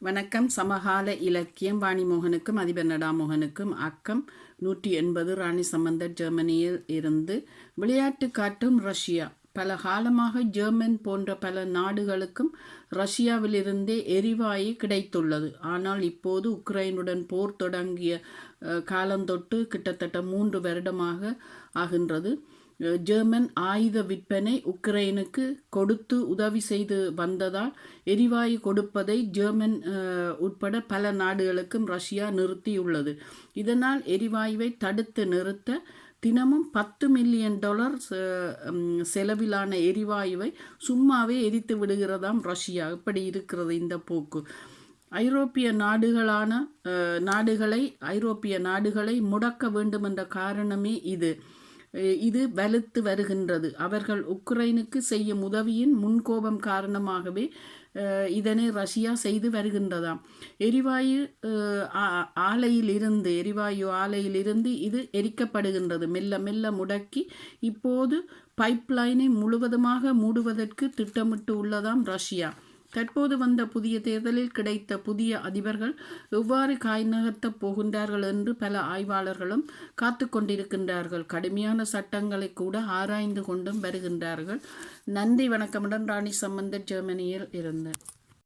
வணக்கம். சமகால இலக்கியம் வாணிமோகனுக்கும் அதிபர் நடாமோகனுக்கும் அக்கம் 180 ராணி சம்பந்தர் ஜெர்மனியில் இருந்து. விளையாட்டு காட்டும் ரஷ்யா. பல காலமாக ஜெர்மன் போன்ற பல நாடுகளுக்கும் ரஷ்யாவிலிருந்தே எரிவாயு கிடைத்துள்ளது. ஆனால் இப்போது உக்ரைனுடன் போர் தொடங்கிய காலந்தொட்டு கிட்டத்தட்ட 3 வருடமாக ஆகின்றது. ஜெர்மன் ஆயுத விற்பனை உக்ரைனுக்கு கொடுத்து உதவி செய்து வந்ததால் எரிவாயு கொடுப்பதை ஜெர்மன் உட்பட பல நாடுகளுக்கும் ரஷ்யா நிறுத்தியுள்ளது. இதனால் எரிவாயுவை தடுத்து நிறுத்த தினமும் $10 மில்லியன் செலவிலான எரிவாயுவை சும்மாவே எரித்து விடுகிறதாம் ரஷ்யா. இப்படி இருக்கிறது இந்த போக்கு. ஐரோப்பிய நாடுகளை முடக்க வேண்டும் என்ற காரணமே இது வலுத்து வருகின்றது. அவர்கள் உக்ரைனுக்கு செய்யும் உதவியின் முன்கோபம் காரணமாகவே இதனை ரஷ்யா செய்து வருகின்றதாம். எரிவாயு ஆலையிலிருந்து இது எரிக்கப்படுகின்றது. மெல்ல மெல்ல முடக்கி இப்போது பைப்லைனை முழுவதுமாக மூடுவதற்கு திட்டமிட்டு உள்ளதாம் ரஷ்யா. தற்போது வந்த புதிய தேர்தலில் கிடைத்த புதிய அதிபர்கள் எவ்வாறு காய் நகர்த்தப் போகின்றார்கள் என்று பல ஆய்வாளர்களும் காத்து கொண்டிருக்கின்றார்கள். கடுமையான சட்டங்களை கூட ஆராய்ந்து கொண்டும் வருகின்றார்கள். நன்றி, வணக்கமுடன் ராணி சம்பந்தர், ஜெர்மனியில் இருந்து.